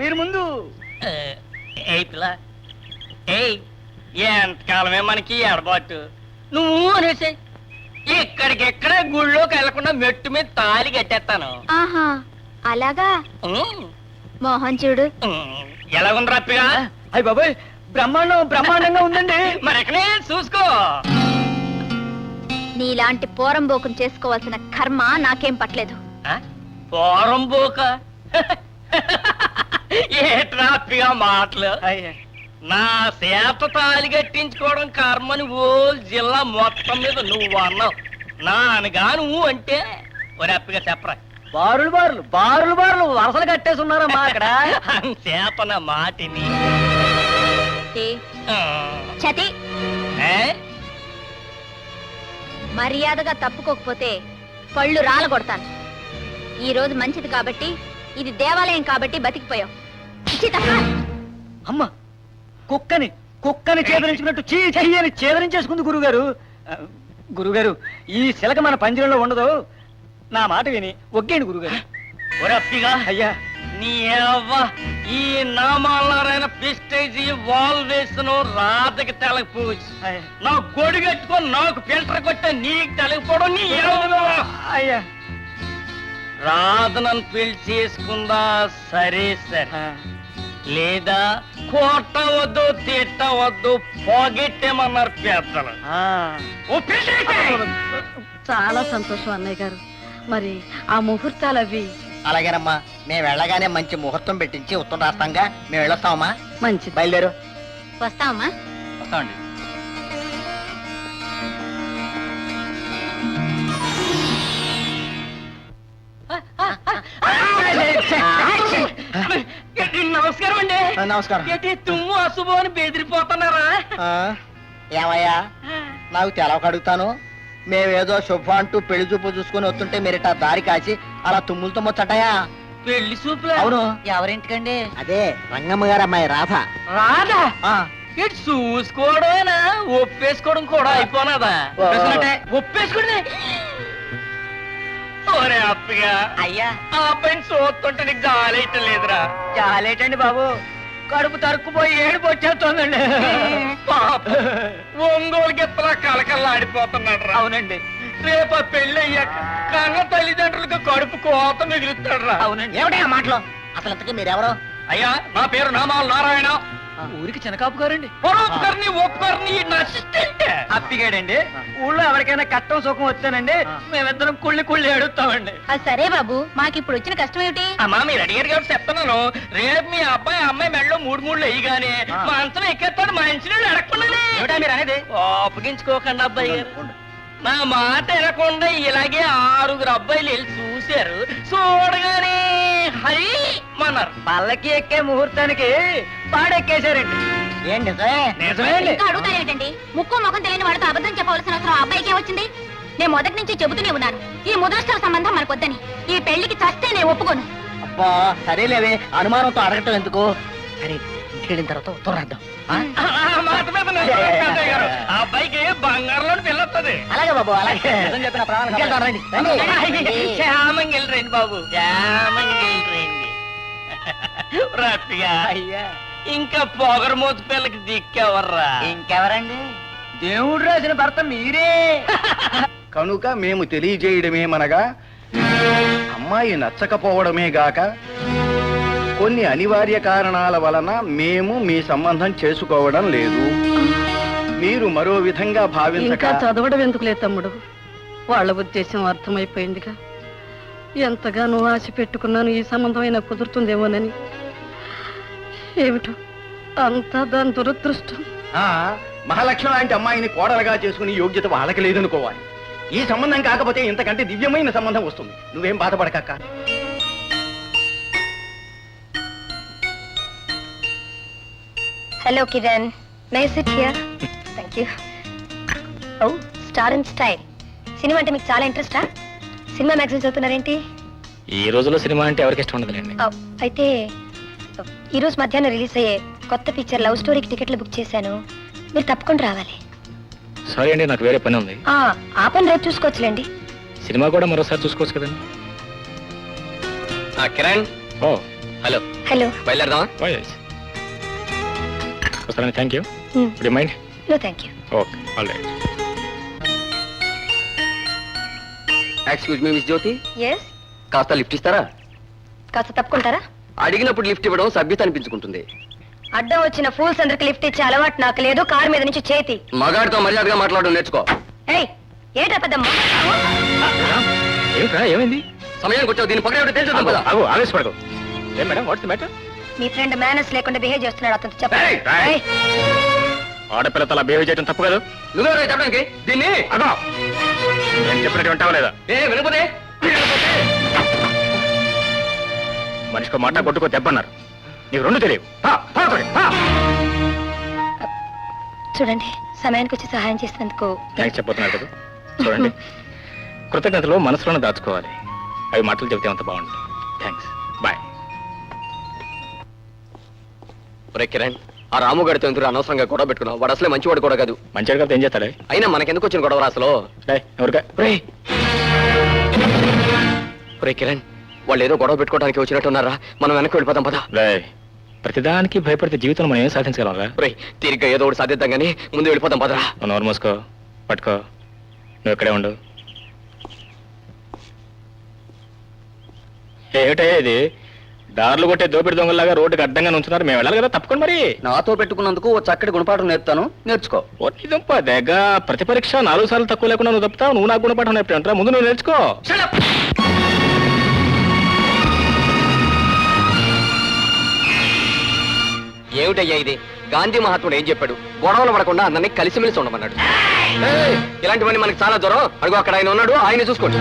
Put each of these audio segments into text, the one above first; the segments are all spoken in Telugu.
మీరు ముందు. ఏ పిల్ల ఎంతకాలమే మనకి ఎడబాటు. నువ్వు అనేసి ఇక్కడికెక్కడ గుళ్ళోకి వెళ్లకుండా మెట్టు మీద తాళి కట్టేస్తాను. ఆహా అలాగా. మోహన్ చూడు ఎలా ఉంది రప్పిగా? అయ్య బాబాయ్ బ్రహ్మాండంగా ఉందండి. మరి ఎక్కడే చూసుకో. నీలాంటి పోరంబోకం చేసుకోవాల్సిన కర్మ నాకేం పట్టలేదు. పోరంబోక ఏ ట్రాఫిగా మాటలు. నా చేత తాళి కట్టించుకోవడం కర్మని ఓ జిల్లా మొత్తం మీద నువ్వు అన్నావు. నాన్నగా నువ్వు అంటే ఒరప్పిగా చెప్పరా. బారులు వరసలు కట్టేసి ఉన్నారమ్మా అక్కడ. చేపన మాటిని చతి మర్యాదగా తప్పుకోకపోతే పళ్ళు రాలగొడతాను. ఈ రోజు మంచిది కాబట్టి, ఇది దేవాలయం కాబట్టి బతికిపోయావు. అమ్మ కుక్కని చేదరించినట్టు చెయ్యని చేదరించేసుకుంది గురుగారు. ఈ శిలక మన పంజరంలో ఉండదు. నా మాట విని ఒగ్గేండి గురుగారు. ఒరప్పిగా అయ్యా నీ ఈ నామాలైన పిస్టేజీ వాల్ వేసిన రాధకి తెలకపోవచ్చు. నా గొడి కట్టుకొని నాకు ఫిల్టర్ కొట్టే నీకు తెలకపోవడం నీ అయ్యా. రాధనను పెళ్లి చేసుకుందా సరే లేదా కొట్టవద్దు తిట్టవద్దు పోగెట్టేమన్నారు పెద్దలు. చాలా సంతోషం అన్నయ్య గారు. మరి ఆ ముహూర్తాలు అవి అలాగేనమ్మా. మేము వెళ్ళగానే మంచి ముహూర్తం పెట్టించి ఉత్తరం రాస్తాంగా. మేము వెళ్ళొస్తామమ్మా. మంచిది, బయలుదేరు. వస్తావమ్మా. వస్తామండి. నమస్కారం అండి. నమస్కారం. తుమ్ము అశుభం అని బెదిరిపోతున్నారా? ఏమయ్యా నాకు తెలవక అడుగుతాను. మేమేదో శుభ అంటూ పెళ్లి చూపు చూసుకుని వస్తుంటే మీరు ఇట్లా దారి కాచి అలా తుమ్ములతో ముచ్చటయా? పెళ్లి చూపులు? అవును. ఎవరింటికండి? అదే రంగమ్మ గారు అమ్మాయి రాధ. రాధా? ఇటు చూసుకోవడమేనా? ఒప్పేసుకోవడం కూడా అయిపోనాదా? ఒప్పేసుకోండి. అప్పగా అయ్యా ఆ పైన చూస్తుంటే నీకు జాలేయటం లేదురా? చాలేటండి బాబు, కడుపు తరుక్కుపోయి ఏడుపు వచ్చేస్తోందండి. ఒంగోలు గిత్తలా కలకల్లా ఆడిపోతున్నాడు రా. అవునండి. రేపు ఆ పెళ్లి అయ్యాక కన్న తల్లిదండ్రులకు కడుపు కోత మిగులుతాడు రా. అవునండి. ఏమిటా మాటలు? అసలు ఇంతకీ మీరెవరు? అయ్యా నా పేరు నామాల నారాయణ. ఊరికి చిన్నకాపు గారండి. పరోపకర్ని ఒప్పుకర్ని అసిస్టెంట్. అప్పిగాడండి. ఊళ్ళో ఎవరికైనా కట్టం సుఖం వచ్చానండి మేమిద్దరం కుళ్ళి ఏడుస్తామండి. సరే బాబు, మాకిప్పుడు వచ్చిన కష్టం ఏమిటి? అమ్మా మీరు అడిగారు కాబట్టి చెప్తున్నాను. రేపు మీ అబ్బాయి అమ్మాయి మెడలో మూడు వేయగానే మంచం ఎక్కేస్తాడు. మనిషిని అడగకుండానే. ఏమిటా మీరు అనేది? అప్పగించుకోకండి అబ్బాయి గారు. నా మాట వినకుండా ఇలాగే 6 అబ్బాయిలు వెళ్ళి చూశారు. చూడగానే హరి మన్నారు. పల్లకి ఎక్కే ముహూర్తానికి పాడెక్కేశారండి. ఏంటి నిజమేండి. ఇంకా అడుగుతారేంటండి? ముక్కు ముఖం తెలియని వాళ్ళతో అబద్ధం చెప్పవలసిన అవసరం ఆ అబ్బాయికి వచ్చింది. నేను మొదటి నుంచి చెబుతూనే ఉన్నాను, ఈ ముద్రష్టల సంబంధం మనకొద్దని. ఈ పెళ్లికి చస్తే నేను ఒప్పుకోను. అబ్బా సరేలేవే, అనుమానంతో అడగటం ఎందుకు? సరే ఇంటికి వెళ్ళిన తర్వాత ఉత్తరం రాద్దాం. అబ్బాయికి బంగారంలో పిల్లొస్తుంది. అలాగే బాబు, అలాగే. క్షేమంగా రండి బాబు, క్షేమంగా రండి. రప్పిగా అయ్యా ఇంకా పొగరమూత పిల్లకి దిక్కెవర్రా? ఇంకెవరండి? దేవుడు రాసిన భర్త మీరే. కనుక మేము తెలియజేయడమేమనగా, అమ్మాయి నచ్చకపోవడమే గాక కొన్ని అనివార్య కారణాల వలన మేము మీ సంబంధం చేసుకోవడం లేదు. మీరు మరో విధంగా భావించక. ఇంకా చదవడం ఎందుకులే తమ్ముడు, వాళ్ళ ఉద్దేశం అర్థమైపోయిందిగా. ఎంతగానో ఆశ పెట్టుకున్నాను ఈ సంబంధమైనా కుదురుతుందేమోనని. ఏమిటో అంతా దాని దురదృష్టం. మహాలక్ష్మి లాంటి అమ్మాయిని కోడలుగా చేసుకుని యోగ్యత వాళ్ళకి లేదనుకోవాలి. ఈ సంబంధం కాకపోతే ఇంతకంటే దివ్యమైన సంబంధం వస్తుంది. నువ్వేం బాధపడక. Hello Kiran, may sit here? Thank you. ఓ స్టార్ అండ్ స్టైల్ సినిమా అంటే మీకు చాలా ఇంట్రెస్టా? Cinema magazine చదువుతున్నారేంటి? ఈ రోజుల్లో సినిమా అంటే ఎవరికి ఇష్టం ఉండదులేండి. అయితే ఈ రోజు మధ్యాహ్నం రిలీజ్ అయ్యే కొత్త పిక్చర్ లవ్ స్టోరీకి టికెట్లు బుక్ చేశాను. మీరు తప్పకుండా రావాలి. సారీ అండి, నాకు వేరే పని ఉంది. ఆ పని రేపు చూసుకోవచ్చులేండి. సినిమా కూడా మరోసారి చూసుకోవచ్చు కదండి. కిరణ్, ఓ హలో హలో బయలుదేరదామా? వస్తాను, thank you. Good mind. No thank you. Okay, all right. Excuse me miss Jyoti, yes, కాస్త లిఫ్ట్ ఇస్తారా? కాస్త తప్పుకుంటారా? అడిగినప్పుడు లిఫ్ట్ ఇవ్వడం సభ్యత అనిపించుకుంటుంది. అడ్డం వచ్చిన ఫూల్స్ అందరికి లిఫ్ట్ ఇచ్చే అలవాటు నాకు లేదు. కారు మీద నుంచి చేతి. మగాడితో మర్యాదగా మాట్లాడడం నేర్చుకో. ఏయ్, ఏంటా పెద్ద ఏమిట్రా, ఏమైంది? సమయానికి వచ్చావు, దీని పక్కన తెలుసు కదా. ఆవేశపడకు. ఏం madam, what's the matter? Me friend manners లేకుండా బిహేవ్ చేస్తున్నాడు, అతను ఏయ్, చెప్పండి. ఏయ్. ఆడపిల్లతో అలా బిహేవ్ చేయడం తప్పు కదా? నువ్వెవరో చెప్పడానికి దీన్ని? అదో నేను చెప్పినట్టు వింటావా లేదా? వినపోతే మనిషికో మాట కొట్టుకో దెబ్బన్నారు. నీకు రెండు తెలియవు. చూడండి, సమయానికి వచ్చి సహాయం చేసినందుకు థ్యాంక్స్ చెప్పబోతున్నారు కదా. చూడండి, కృతజ్ఞతలు మనసులోనే దాచుకోవాలి. అవి మాటలు చెబితే అంత బాగుంటుంది. Thanks, bye. ఒరే కిరణ్, ఆ రాము గడితో ఎందుకు అనవసరంగా గొడవ పెట్టుకున్నావు? వాడు అసలే మంచివాడు కూడా కాదు. మంచిగా కదా ఏం చేస్తాడే? అయినా మనకెందుకు వచ్చిన గొడవ అసలు? ఎవరికా? ఒరే కిరణ్, వాళ్ళు ఏదో గొడవ పెట్టుకోవడానికి వచ్చినట్టున్నారా? మనం వెనక్కి వెళ్ళిపోతాం పదా. ప్రతిదానికి భయపడితే జీవితంలో మనం ఏం సాధించగలరా? ఒరే, తీరిగ్గా ఏదో ఒకటి సాధిద్దాం కానీ ముందు వెళ్ళిపోతాం పదరా. నువ్వు నోరు మూసుకో, పట్టుకో, నువ్వు ఇక్కడే ఉండు. ఏమిటా ఇది? దారులు కొట్టే దోపిడి దొంగలాగా రోడ్డుకి అడ్డంగా ఉంచున్నారు. మేము వెళ్ళాలి కదా, తప్పకుండా. మరి నాతో పెట్టుకున్నందుకు ఓ చక్కటి గుణపాఠం నేర్పుతాను, నేర్చుకో. ఒట్టి దుంప దగ్గ ప్రతి పరీక్ష 4 సార్లు తక్కువ లేకుండా నువ్వు తప్పుతావు. నువ్వు నాకు గుణపాఠం నేర్పుతా, ముందు నువ్వు నేర్చుకో. ఏమిటయ్యా ఇది? గాంధీ మహాత్ముడు ఏం చెప్పాడు? గొడవలు పడకుండా అందరినీ కలిసిమెలిసి ఉండమన్నాడు. ఏయ్, ఇలాంటివన్నీ మనకి చాలా దూరం. అడుగు, అక్కడ ఆయన ఉన్నాడు, ఆయన చూసుకోండి.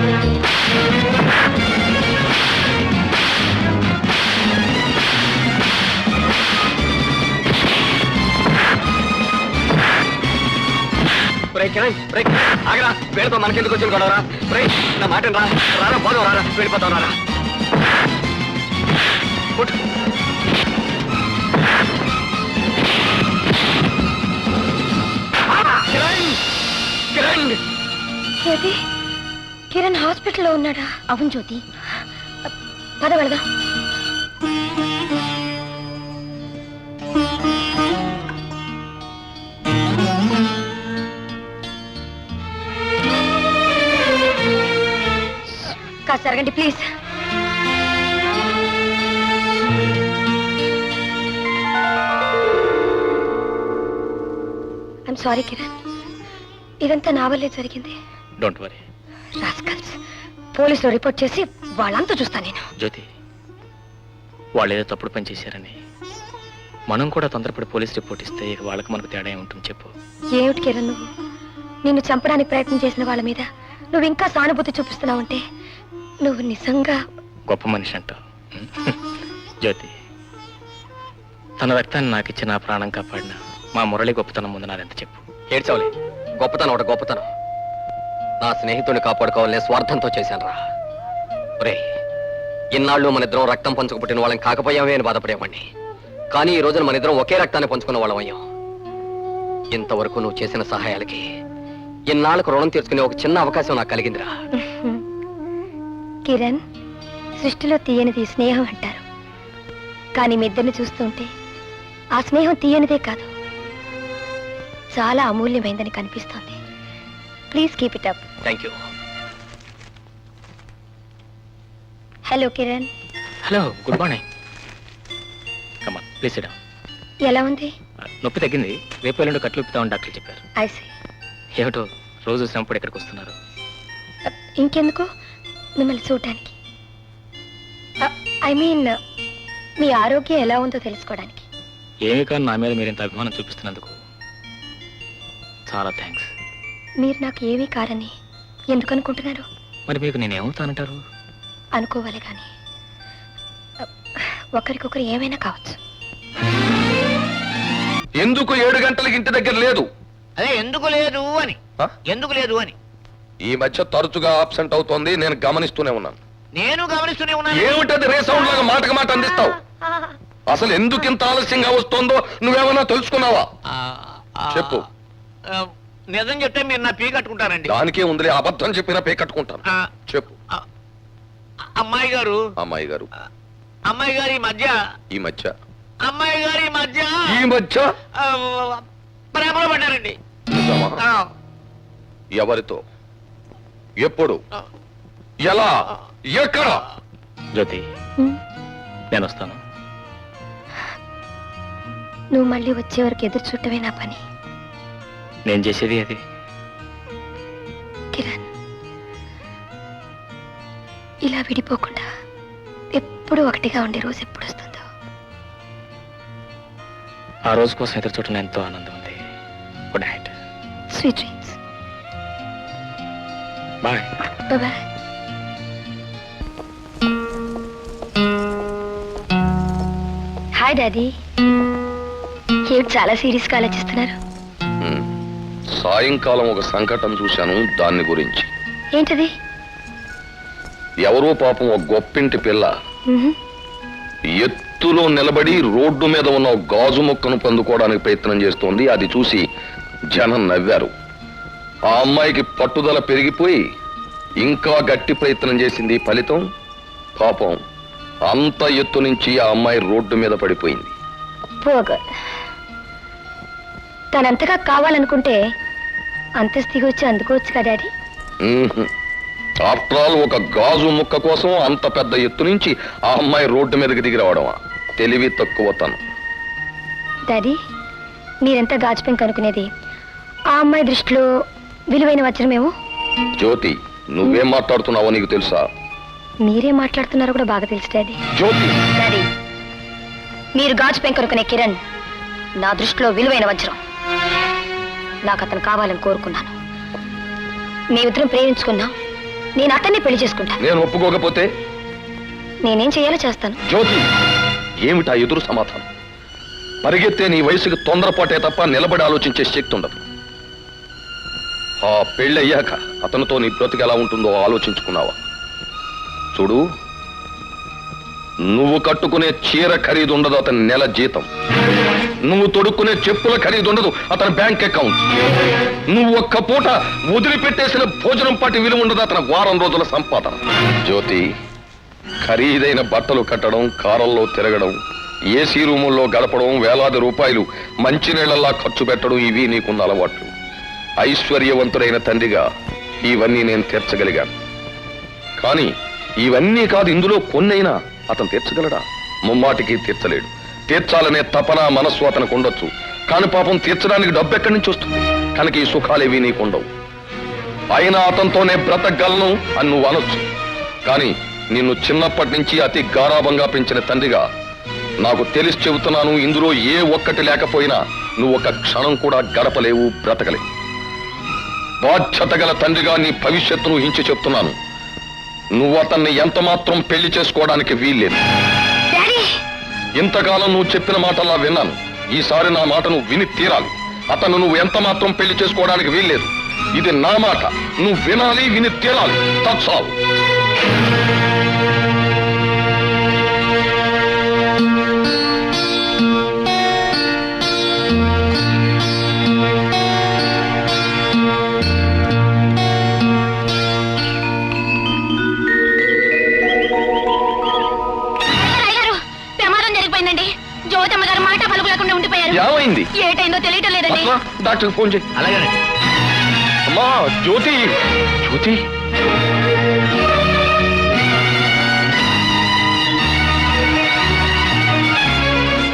ఆగరా, వీళ్ళతో మనకెందుకు వచ్చిన గొడవరా? నా మాట రా, రారా, పోదాం, రారా, వెళ్ళిపోతాం, రారా. జ్యోతి, కిరణ్ హాస్పిటల్లో ఉన్నాడా? అవును జ్యోతి, పద వెళదాం. కాస్త జరగండి ప్లీజ్. ఐఎమ్ సారీ కిరణ్, ఇదంతా నా వల్లే జరిగింది. Don't worry. రాస్కల్స్, పోలీసులు రిపోర్ట్ చేసి వాళ్ళంతా చూస్తాను నేను. జ్యోతి, వాళ్ళు ఏదో తప్పుడు పని చేశారని మనం కూడా తొందరపడి పోలీస్ రిపోర్ట్ ఇస్తే ఇక వాళ్ళకి మనకు తేడా ఏముంటుంది చెప్పు? ఏమిటి కిరణ్ నువ్వు? నిన్ను చంపడానికి ప్రయత్నం చేసిన వాళ్ళ మీద నువ్వు ఇంకా సానుభూతి చూపిస్తున్నావంటే నువ్వు నిజంగా గొప్ప మనిషి అంటావు. జ్యోతి, తన రక్తాన్ని నాకు ఇచ్చి నా ప్రాణం కాపాడిన మా మురళి గొప్పతనం ముందు నాదెంత చెప్పు? ఏడ్చావులే, గొప్పతనం ఒకటి గొప్పతనం. నా స్నేహితుడిని కాపాడుకోవాలనే స్వార్థంతో చేశాను రా. రే, ఇన్నాళ్ళు మన ఇద్దరం రక్తం పంచుకు పుట్టిన వాళ్ళని కాకపోయామే అని బాధపడేవాడిని. కానీ ఈ రోజున మన ఇద్దరం ఒకే రక్తాన్ని పంచుకున్న వాళ్ళం అయ్యాం. ఇంతవరకు నువ్వు చేసిన సహాయాలకి ఇన్నాళ్ళకు రుణం తీర్చుకునే ఒక చిన్న అవకాశం నాకు కలిగిందిరా. కిరణ్, సృష్టిలో తీయనిది స్నేహం అంటారు, కానీ మీ ఇద్దరిని చూస్తుంటే ఆ స్నేహం తీయనిదే కాదు, చాలా అమూల్యమైందని కనిపిస్తోంది. Please keep it up. Thank you. Hello Kiran. Hello, good morning. Come, please sit down. ఎలా ఉంది? నొప్పి తగ్గింది. రేపు ఎల్లుండి కట్లు ఇప్పుతామని డాక్టర్ చెప్పారు. I see. ఏమిటో రోజు శ్రమపడి ఇక్కడికి వస్తున్నారు. ఇంకెందుకు, మిమ్మల్ని చూడటానికి. ఐ మీన్ మీ ఆరోగ్యం ఎలా ఉందో తెలుసుకోవడానికి. ఏమీ కానీ నా మీద మీరు ఇంత అభిమానం చూపిస్తున్నందుకు చాలా థ్యాంక్స్. మీరు నాకు ఏమీ కారని ఎందుకు అనుకుంటున్నారు? మరి మీకు నేనేమవుతానంటారు? అనుకోవాలి కానీ ఒకరికొకరు ఏమైనా కావచ్చు. ఎందుకు 7 గంటలకి ఇంటి దగ్గర లేదు? అదే ఎందుకు లేదు అని. ఆ? ఎందుకు లేదు అని ఈ మధ్య తరచుగా ఆబ్సెంట్ అవుతోంది, నేను గమనిస్తూనే ఉన్నాను. నేను గమనిస్తూనే ఉన్నాను. ఏమిటది రేసౌండ్ లాగా మాటకు మాట అందిస్తావు? అసలు ఎందుకు ఇంత ఆలస్యంగా వస్తోందో నువ్వేమన్నా తెలుసుకున్నావా? చెప్పు. నిజం చెప్తే మీరు నా పీ కట్టుకుంటారండి. దానికే ఉందిలే, అబద్ధం చెప్పినా పే కట్టుకుంటాను. ఆ, చెప్పు. అమ్మాయి గారు అమ్మాయి గారు అమ్మాయి గారి ఈ మధ్య అమ్మాయి గారి మధ్య ఆ, ప్రేమలో పడ్డారండి. నిజమా? ఆ, ఎవరితో, ఎప్పుడు, ఎలా, ఎక్కడ? జ్యోతి నేను వస్తాను. నువ్వు మళ్ళీ వచ్చే వరకు ఎదురు చూడటమే నా పని. నేను చేసేది అది. కిరణ్, ఇలా విడిపోకుండా ఎప్పుడు ఒకటిగా ఉండే రోజు ఎప్పుడు వస్తుందో. ఆ రోజు కోసం ఎదురు చూడటం ఎంతో ఆనందం ఉంది. Good night. Sweet dreams. Bye. Bye. Hi daddy. ఏమిటి చాలా సీరియస్గా ఆలోచిస్తున్నారు? సాయంకాలం ఒక సంకటం చూశాను, దాన్ని గురించి. ఏంటది? ఎవరో పాపం ఒక గొప్పింటి పిల్ల ఎత్తులో నిలబడి రోడ్డు మీద ఉన్న ఒక గాజు ముక్కను పొందుకోవడానికి ప్రయత్నం చేస్తోంది. అది చూసి జనం నవ్వారు. ఆ అమ్మాయికి పట్టుదల పెరిగిపోయి ఇంకా గట్టి ప్రయత్నం చేసింది. ఫలితం పాపం అంత ఎత్తు నుంచి ఆ అమ్మాయి రోడ్డు మీద పడిపోయింది. తనంతగా కావాలనుకుంటే అంతస్తు దిగి వచ్చి అందుకోవచ్చు కదా డాడీ. ఆఫ్టర్ ఆల్ ఒక గాజు ముక్క కోసం అంత పెద్ద ఎత్తు నుంచి ఆ అమ్మాయి రోడ్డు మీదకి దిగి రావడమా? తెలివి తక్కువ తను. డాడీ, మీరెంత గాజు పెంకు అనుకునేది ఆ అమ్మాయి దృష్టిలో విలువైన వజ్రమేమో. జ్యోతి, నువ్వేం మాట్లాడుతున్నావో నీకు తెలుసా? మీరే మాట్లాడుతున్నారో కూడా బాగా తెలుసు డాడీ. జ్యోతి, డాడీ, మీరు గాజు పెంకు అనుకునే కిరణ్ నా దృష్టిలో విలువైన వజ్రం. నాకు అతను కావాలని కోరుకున్నాను. మీ ఇద్దరం ప్రేమించుకున్నాం. నేను అతన్ని పెళ్లి చేసుకుంటాను. నేను ఒప్పుకోకపోతే నేనేం చేయాలో చేస్తాను. జ్యోతి, ఏమిటా ఎదురు సమాధానం? పరిగెత్తే నీ వయసుకి తొందరపాటే తప్ప నిలబడి ఆలోచించే శక్తి ఉండదు. ఆ పెళ్ళయ్యాక అతనితో నీ బ్రతికి ఎలా ఉంటుందో ఆలోచించుకున్నావా? చూడు, నువ్వు కట్టుకునే చీర ఖరీదు ఉండదు అతని నెల జీతం. నువ్వు తొడుక్కునే చెప్పుల ఖరీదు ఉండదు అతని బ్యాంక్ అకౌంట్. నువ్వు ఒక్క పూట వదిలిపెట్టేసిన భోజనం పాటి విలువ ఉండదు అతని వారం రోజుల సంపాదన. జ్యోతి, ఖరీదైన బట్టలు కట్టడం, కారుల్లో తిరగడం, ఏసీ రూముల్లో గడపడం, వేలాది రూపాయలు మంచినీళ్లలా ఖర్చు పెట్టడం, ఇవి నీకున్న అలవాట్లు. ఐశ్వర్యవంతుడైన తండ్రిగా ఇవన్నీ నేను తీర్చగలిగాను. కానీ ఇవన్నీ కాదు, ఇందులో కొన్నైనా అతను తీర్చగలడా? ముమ్మాటికి తీర్చలేడు. తీర్చాలనే తపన మనస్సు అతనికి ఉండొచ్చు, కానీ పాపం తీర్చడానికి డబ్బు ఎక్కడి నుంచి వస్తుంది? కనుక ఈ సుఖాలేవి నీకుండవు. అయినా అతనితోనే బ్రతకగలను అని నువ్వు అనొచ్చు. కానీ నిన్ను చిన్నప్పటి నుంచి అతి గారాభంగా పెంచిన తండ్రిగా నాకు తెలిసి చెబుతున్నాను, ఇందులో ఏ ఒక్కటి లేకపోయినా నువ్వు ఒక క్షణం కూడా గడపలేవు, బ్రతకలేవు. బాధ్యత గల తండ్రిగా నీ భవిష్యత్తును ఊహించి చెప్తున్నాను, నువ్వు అతన్ని ఎంత మాత్రం పెళ్లి చేసుకోవడానికి వీల్లేదు. ఇంతకాలం నువ్వు చెప్పిన మాటల్లా విన్నాను. ఈసారి నా మాట నువ్వు విని తీరాలి. అతను నువ్వు ఎంత మాత్రం పెళ్లి చేసుకోవడానికి వీల్లేదు. ఇది నా మాట, నువ్వు వినాలి, విని తీరాలి. తత్సాలు. ఏమైంది? ఏటైందో తెలియటం లేదండి. డాక్టర్ ఫోన్ చేయి. అలాగే అమ్మా జ్యోతి, జ్యోతి,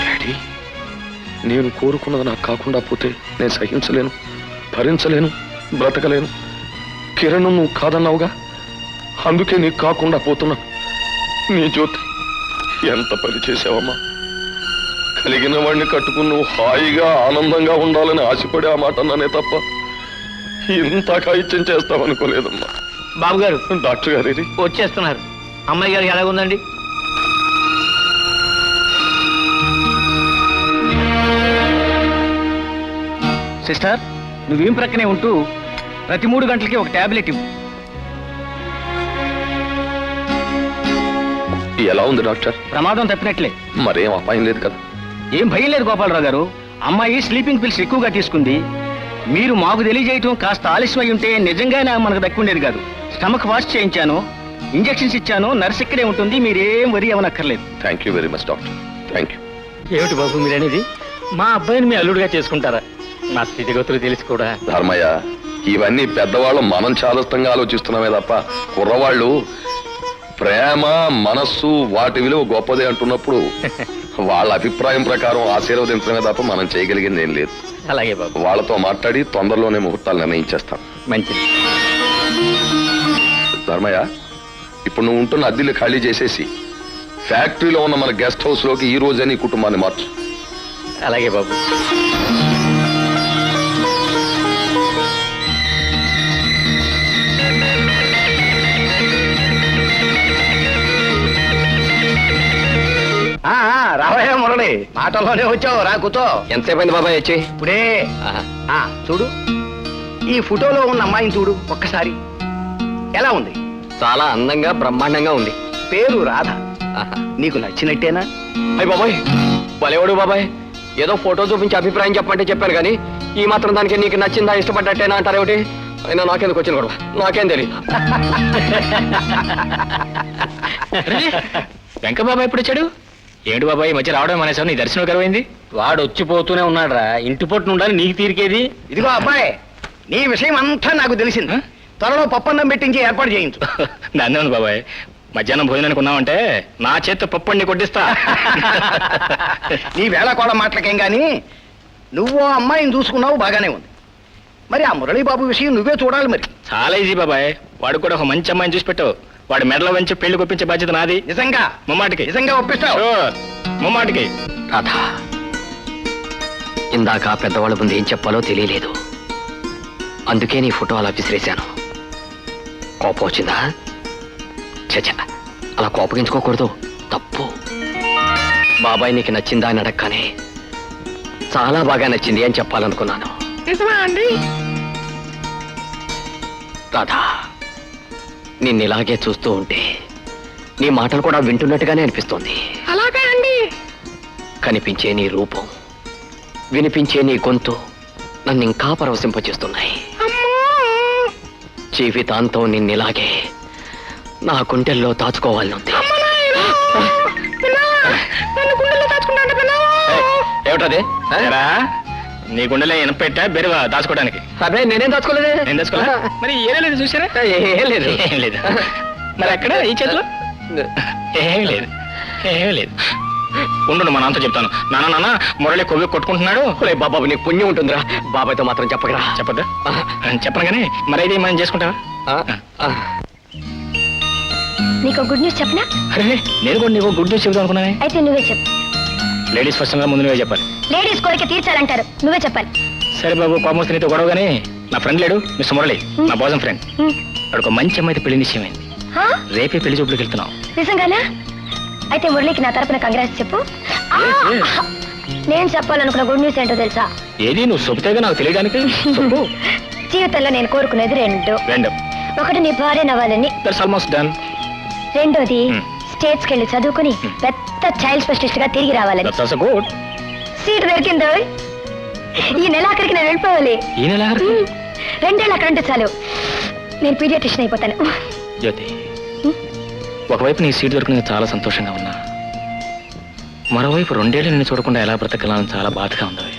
డాడీ, నేను కోరుకున్నది నాకు కాకుండా పోతే నేను సహించలేను, భరించలేను, బ్రతకలేను. కిరణ్ నువ్వు కాదన్నావుగా, అందుకే నీకు కాకుండా పోతున్నా. నీ జ్యోతి, ఎంత పని చేసావమ్మా. కలిగిన వాడిని కట్టుకుని నువ్వు హాయిగా ఆనందంగా ఉండాలని ఆశపడి ఆ మాట అన్నానే తప్ప ఇంత కాయిత్యం చేస్తావనుకోలేదమ్మా. బాబు గారు, డాక్టర్ గారు ఇది వచ్చేస్తున్నారు. అమ్మాయి గారు ఎలా ఉందండి? సిస్టర్, నువ్వేం ప్రక్కనే ఉంటూ ప్రతి 3 గంటలకి ఒక టాబ్లెట్ ఇవ్వు. ఎలా ఉంది డాక్టర్? ప్రమాదం తప్పినట్లే. మరేం అపాయం లేదు కదా? ఏం భయం లేదు గోపాలరావు గారు. అమ్మాయి స్లీపింగ్ పిల్స్ ఎక్కువగా తీసుకుంది. మీరు మాకు తెలియజేయటం కాస్త ఆలస్యం అయి ఉంటే నిజంగానే మనకు దక్కుండేది కాదు. స్టమక్ వాష్ చేయించాను, ఇంజెక్షన్స్ ఇచ్చాను, నర్స్ ఇక్కడే ఉంటుంది, మీరేం వరి అవనక్కర్లేదు. Thank you very much doctor, thank you. ఏమిటి బాబు మీరనేది? మా అబ్బాయిని మీ అల్లుడుగా చేసుకుంటారా? నా స్థితిగతులు తెలిసి కూడా. ధర్మయ్య, ఇవన్నీ పెద్దవాళ్ళు మనం చాదస్తంగా ఆలోచిస్తున్నామే తప్ప కుర్రవాళ్ళు ప్రేమ మనస్సు వాటి విలువ గొప్పదే అంటున్నప్పుడు వాళ్ళ అభిప్రాయం ప్రకారం ఆశీర్వదించడమే తప్ప మనం చేయగలిగింది ఏం లేదు. అలాగే బాబు, వాళ్ళతో మాట్లాడి తొందరలోనే ముహూర్తాలు నిర్ణయించేస్తాం. మంచిది. ధర్మయ్య, ఇప్పుడు నువ్వు ఉంటున్న అద్దెలు ఖాళీ చేసేసి ఫ్యాక్టరీలో ఉన్న మన గెస్ట్ హౌస్ లోకి ఈ రోజని కుటుంబాన్ని మార్చు. అలాగే బాబు. రావయ్యా మురళి, మాటల్లోనే వచ్చావు, రా కూతో. ఎంతసేపు అయింది బాబాయ్ వచ్చి? ఇప్పుడే. ఆహా. చూడు, ఈ ఫోటోలో ఉన్న అమ్మాయిని చూడు ఒక్కసారి. ఎలా ఉంది? చాలా అందంగా బ్రహ్మాండంగా ఉంది. పేరు రాధ. ఆహా. నీకు నచ్చినట్టేనా? అయ్య బాబాయ్, వాళ్ళెవడు బాబాయ్? ఏదో ఫోటో చూపించి అభిప్రాయం చెప్పమంటే చెప్పాను కానీ ఈ మాత్రం దానికి నీకు నచ్చిందా ఇష్టపడ్డట్టేనా అంటారేమిటి? అయినా నాకెందుకు వచ్చిన గొడవ, నాకేం తెలియదు. వెంక బాబాయ్ ఎప్పుడు వచ్చాడు? ఏంటి బాబాయ్ ఈ మధ్య రావడం అనేసావు? నీ దర్శనం కరువైంది. వాడు వచ్చిపోతూనే ఉన్నాడు రా, ఇంటి పొట్టున ఉండాలి, నీకు తీరికేది. ఇదిగో అబ్బాయి, నీ విషయం అంతా నాకు తెలిసింది. త్వరలో పప్పన్నం పెట్టించి ఏర్పాటు చేయించు. దాన్నే ఉంది బాబాయ్, మధ్యాహ్నం భోజనానికి ఉన్నావంటే నా చేత్తో పప్పండి కొట్టిస్తా. నీ వేళ కూడా మాటలకేం గాని నువ్వు ఆ అమ్మాయిని చూసుకున్నావు, బాగానే ఉంది. మరి ఆ మురళీబాబు విషయం నువ్వే చూడాలి మరి. చాలా ఈజీ బాబాయ్, వాడు కూడా ఒక మంచి అమ్మాయిని చూసి పెట్టు. వాడి మెడలో వంచి పెళ్లి కొప్పించే బాధ్యత నాది. నిజంగా? ముమ్మాటికి నిజంగా ఒప్పిస్తావు? Sure. ముమ్మాటికి. రాధా, ఇందాక పెద్దవాళ్ళ ముందు ఏం చెప్పాలో తెలియలేదు, అందుకే నీ ఫోటో అలా విసిరేశాను. కోపం వచ్చిందా? చచ్చా, అలా కోపగించుకోకూడదు, తప్పు. బాబాయ్ నీకు నచ్చిందా అని అడగగానే చాలా బాగా నచ్చింది అని చెప్పాలనుకున్నాను. రాధా, నిన్ను ఇలాగే చూస్తూ ఉంటే నీ మాటలు కూడా వింటున్నట్టుగానే అనిపిస్తోంది. అలాగే అండి. కనిపించే నీ రూపం, వినిపించే నీ గొంతు నన్ను ఇంకా పరవశింపచేస్తున్నాయి. జీవితాంతం నిన్నిలాగే నా గుండెల్లో దాచుకోవాలనుంది. ఏమిటది? ఏరా, నీ గుండెలో ఇనపెట్టా బెరువా దాచుకోవడానికి? అదే నేనేం దాచుకోలేదే. నేను దాచుకోలే. మరి ఏం లేదు, చూసారా? ఏం లేదు. ఏం లేదు. మరి ఎక్కడ ఈ చేతిలో? ఏం లేదు, ఏం లేదు. ఉండు, మా నాన్నతో చెప్తాను. నాన్న మురళి కొవ్వు కొట్టుకుంటున్నాడు. ఒరే బాబాబు, నీకు పుణ్యం ఉంటుందిరా, బాబాయ్తో మాత్రం చెప్పగరా. చెప్పద్దా? చెప్పను కానీ మరి అయితే మనం చేసుకుంటావా? నీకు గుడ్ న్యూస్ చెప్పనా? అరే, నేను కూడా నీకు గుడ్ న్యూస్ చెబుతాను అనుకున్నానే. అయితే నువ్వే చెప్పు. లేడీస్ ఫస్ట్ ముందు నువ్వే చెప్పాలి. లేడీస్ కోరిక తీర్చాలంటారు, నువ్వే చెప్పాలి. సరే బాబు, కోపం నీతో గొడవ కానీ నా ఫ్రెండ్ లేడు, మిస్టర్ మురళి, నా బాజం ఫ్రెండ్. వాడికి మంచి అమ్మాయితే పెళ్లి నిశ్చయమైంది. రేపే పెళ్లి చూపులకు వెళ్తున్నాం. నిజంగానా? అయితే మురళికి నా తరపున కంగ్రాట్స్ చెప్పు. నేను చెప్పాలనుకున్న గుడ్ న్యూస్ ఏంటో తెలుసా? ఏది నువ్వు చెబితేగా నాకు తెలియడానికి. జీవితంలో నేను కోరుకునేది రెండు. ఒకటి నీ భార్య నవ్వాలని, ఆల్మోస్ట్ డన్. రెండోది స్టేట్స్కి వెళ్ళి చదువుకుని పెద్ద చైల్డ్ స్పెషలిస్ట్ గా తిరిగి రావాలని. గుడ్. సీట్ దొరికిందో? ఈ నెల ఆఖరికి నేను వెళ్ళిపోవాలి. ఈ నెల 2 ఏళ్ళు అక్కడ ఉంటే చాలు, నేను పీడియాట్రిషన్ అయిపోతాను. జ్యోతి, ఒకవైపు నీ సీట్ దొరికినందుకు చాలా సంతోషంగా ఉన్నా, మరోవైపు 2 ఏళ్ళు నిన్ను చూడకుండా ఎలా బ్రతకలాలని చాలా బాధగా ఉంది.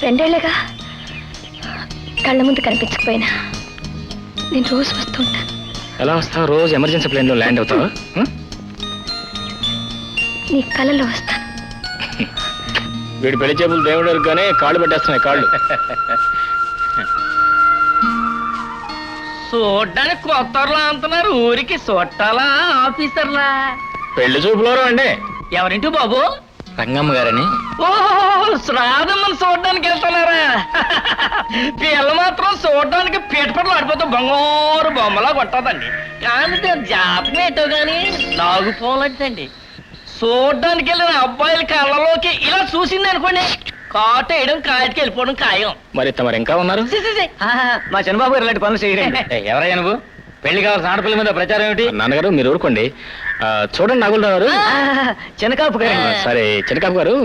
2 ఏళ్ళగా కళ్ళ ముందు కనిపించకపోయినా నేను రోజు వస్తూ ఉంటాను. ఎలా వస్తావు? రోజు ఎమర్జెన్సీ ప్లేన్లో ల్యాండ్ అవుతావా? నీ కళ్ళలో వస్తాను. వీడి పెళ్లి చేపులు దేవుడు కానీ కాళ్ళు పెట్టేస్తున్నాయి, కాళ్ళు. చూడ్డానికి కొత్తలా అంటున్నారు, ఊరికి చుట్టాలా ఆఫీసర్లా? పెళ్లి చూపులోరు అండి. ఎవరింటి బాబు? రంగమ్మ గారని. ఓహో, శ్రాదమ్మని చూడడానికి వెళ్తున్నారా? పిల్ల మాత్రం చూడడానికి పీటపట్లు ఆడిపోతే బంగారు బొమ్మలా కొట్టదండి, కానీ జాతకం ఏంటో గాని నాగు పోలంటండి. చూడడానికి వెళ్ళిన అబ్బాయిల కళ్ళలోకి ఇలా చూసింది అనుకోండి, కాటేయడం కాటికి వెళ్ళిపోవడం ఖాయం. మరి తమరు ఇంకా ఉన్నారు? మా చంద్రబాబు గారు ఇలాంటి పనులు చేయరండి. ఎవరయ్యా నువ్వు? పెళ్లి కావాల్సిన ఆడపిల్ల మీద ప్రచారం ఏమిటి? నాన్నగారు మీరు ఊరుకోండి. చూడండి నాగులరావు గారు. చిన్నకాపు గారు. సరే చిన్నకాపు గారు,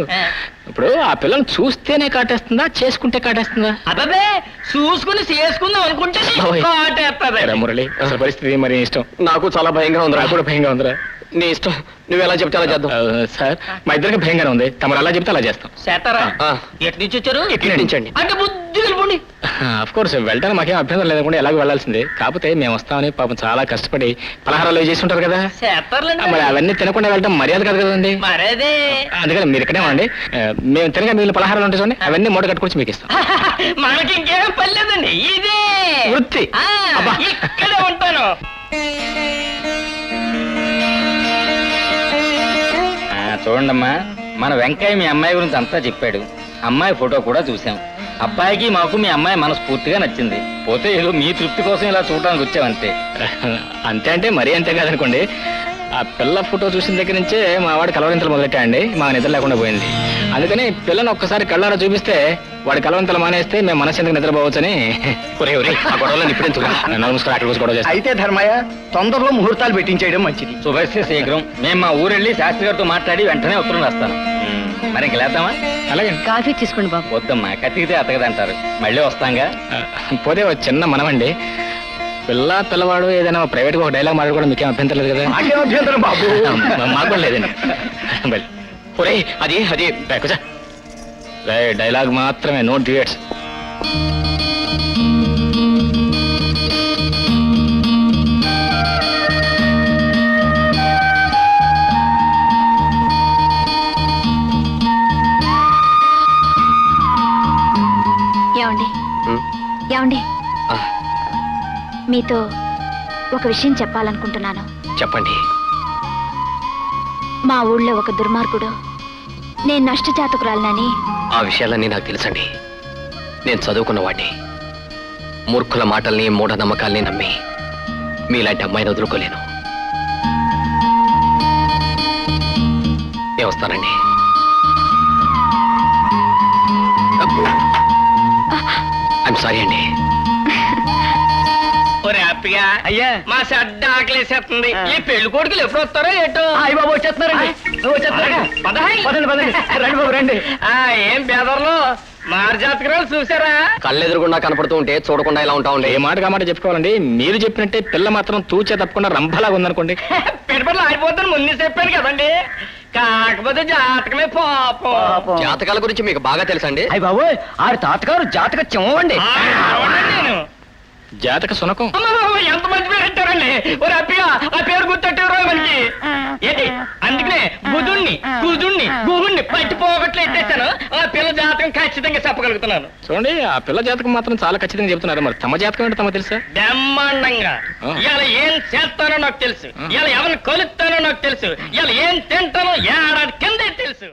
ఇప్పుడు ఆ పిల్లని చూస్తేనే కాటేస్తుందా, చేసుకుంటే కాటేస్తుందా? అదే చూసుకుని చేసుకుందాం అనుకుంటే కాటేస్తుంది. మురళి అసలు పరిస్థితి మరి ఇష్టం. నాకు చాలా భయంగా ఉందిరా. నాకు కూడా భయంగా ఉందిరా. నీ ఇష్టం, నువ్వు ఎలా చెప్తే అలా చేద్దాం. సార్ మా ఇద్దరికి భయంగానే ఉంది. తమరు అలా చెప్తే అలా చేస్తాం. చేస్తారా? ఆ. ఎటు నుంచి వచ్చారు? ఇటు నుంచండి. అంటే బుద్ధి వెళ్ళిపోండి. అఫ్ కోర్స్ వెళ్ళడానికి మాకేం అభ్యంతరం లేకుండా ఎలాగో వెళ్ళాల్సిందే. కాకపోతే మేము వస్తామని పాపం చాలా కష్టపడి పలహారాలు అవి చేసి ఉంటారు కదా, చేస్తారులేండి. మరి అవన్నీ తినకుండా వెళ్ళడం మర్యాద కాదు కదండి. మరేదే. అందుకని మీరు ఇక్కడే ఉండండి. మేము తినగా మిగిలిన పలహారాలు ఉంటాయి చూడండి, అవన్నీ మూట కట్టుకొచ్చి మీకు ఇస్తాం. మనకి ఇంకేం పని లేదండి, ఇదే వృత్తి. ఆ, అబ్బా. ఇక్కడే ఉంటాను. చూడండమ్మా, మన వెంకయ్య మీ అమ్మాయి గురించి అంతా చెప్పాడు. అమ్మాయి ఫోటో కూడా చూసాం. అబ్బాయికి మాకు మీ అమ్మాయి మనస్ఫూర్తిగా నచ్చింది. పోతే ఏదో మీ తృప్తి కోసం ఇలా చూడడానికి వచ్చామంతే. అంతే అంటే మరీ అంతే కాదనుకోండి. ఆ పిల్ల ఫోటో చూసిన దగ్గర నుంచే మా వాడి కలవరింతలు మొదలెట్టాయండి. మా నిద్ర లేకుండా పోయింది. అందుకని పిల్లని ఒక్కసారి కళ్ళారా చూపిస్తే వాడి కలవరింతలు మానేస్తే మేము మనసు ఎందుకు నిద్రపోవచ్చని. ఒరే ఒరే ఆ గొడవలో ఇప్పుడు నమస్కారం అక్కడ గొడవ చేస్తాం. అయితే ధర్మయ్య తొందరలో ముహూర్తాలు పెట్టించేయడం మంచిది. శుభస్య శీఘ్రం. మేము మా ఊరెళ్ళి శాస్త్రి గారితో మాట్లాడి వెంటనే ఉత్తరం రాస్తాను. మరి ఇంక లేద్దామా? అలాగే కాఫీ తీసుకోండి బాబు. వద్దమ్మా, కత్తికితే అతగదంటారు. మళ్ళీ వస్తాంగా. పోతే ఒక చిన్న మనమండి. పిల్లవాడు ఏదైనా ప్రైవేట్ గా ఒక డైలాగ్ మాట్లాడుకోవడం మీకేం అభ్యంతరం లేదు కదా? నాకేం అభ్యంతరం బాబు. మాకు కూడా లేదండి. ఒరే అది అది కూర్చో. డైలాగ్ మాత్రమే, నో డ్యూయట్స్. ఏమండి ఏమండి, ఆ, మీతో ఒక విషయం చెప్పాలనుకుంటున్నాను. చెప్పండి. మా ఊళ్ళో ఒక దుర్మార్గుడు నేను నష్టజాతకురాలనని. ఆ విషయాలన్నీ నాకు తెలుసండి. నేను చదువుకున్నవాడిని. మూర్ఖుల మాటల్ని మూఢనమ్మకాల్ని నమ్మి మీలాంటి అమ్మాయిని వదులుకోలేను. నేను వస్తానండి. ఐఎమ్ సారీ అండి. ఒరే హ్యాపీగా అయ్యా. మా చెడ్డ ఆకలేసేస్తుంది. ఈ పెళ్లి కొడుకులు ఎప్పుడు వస్తారో ఏటో. అయ్య బాబు వచ్చేస్తున్నారండి. వచ్చేస్తున్నారా? పదహాయ్. పదండి పదండి. రండి బాబు రండి. ఏం బెదర్లో మార్జాతకురాలు చూసారా? కళ్ళెదురుగుండా కనపడుతూ ఉంటే చూడకుండా ఇలా ఉంటామండి. ఏ మాట కామాట చెప్పుకోవాలండి. మీరు చెప్పినట్టే పిల్ల మాత్రం తూచే తప్పకుండా రంభలాగా ఉందనుకోండి. పెట్టుబడులు ఆగిపోతాను ముందే చెప్పాను కదండి. కాకపోతే జాతకమే పాపం. జాతకాల గురించి మీకు బాగా తెలుసండి. అయ్య బాబు, ఆరు తాతగారు జాతక చెమ్మండి. అవునండి నేను. జాతక సునకం. అమ్మమ్మ, ఎంత మంచి పేరు పెట్టారండి. ఒరే హ్యాపీగా ఆ పేరు గుర్తెట్టారు మనకి. ఏంటి అందుకనే బుధుణ్ణి కుజుణ్ణి గుహుణ్ణి పట్టి పోగొట్లు ఎట్టేశాను. ఆ పిల్ల జాతకం ఖచ్చితంగా చెప్పగలుగుతున్నాను. చూడండి ఆ పిల్ల జాతకం మాత్రం చాలా ఖచ్చితంగా చెప్తున్నారు. మరి తమ జాతకం ఏంటో తమ తెలుసా? బ్రహ్మాండంగా. ఇవాళ ఏం చేస్తానో నాకు తెలుసు. ఇవాళ ఎవరిని కొలుస్తానో నాకు తెలుసు. ఇవాళ ఏం తింటానో ఏడాది కిందే తెలుసు.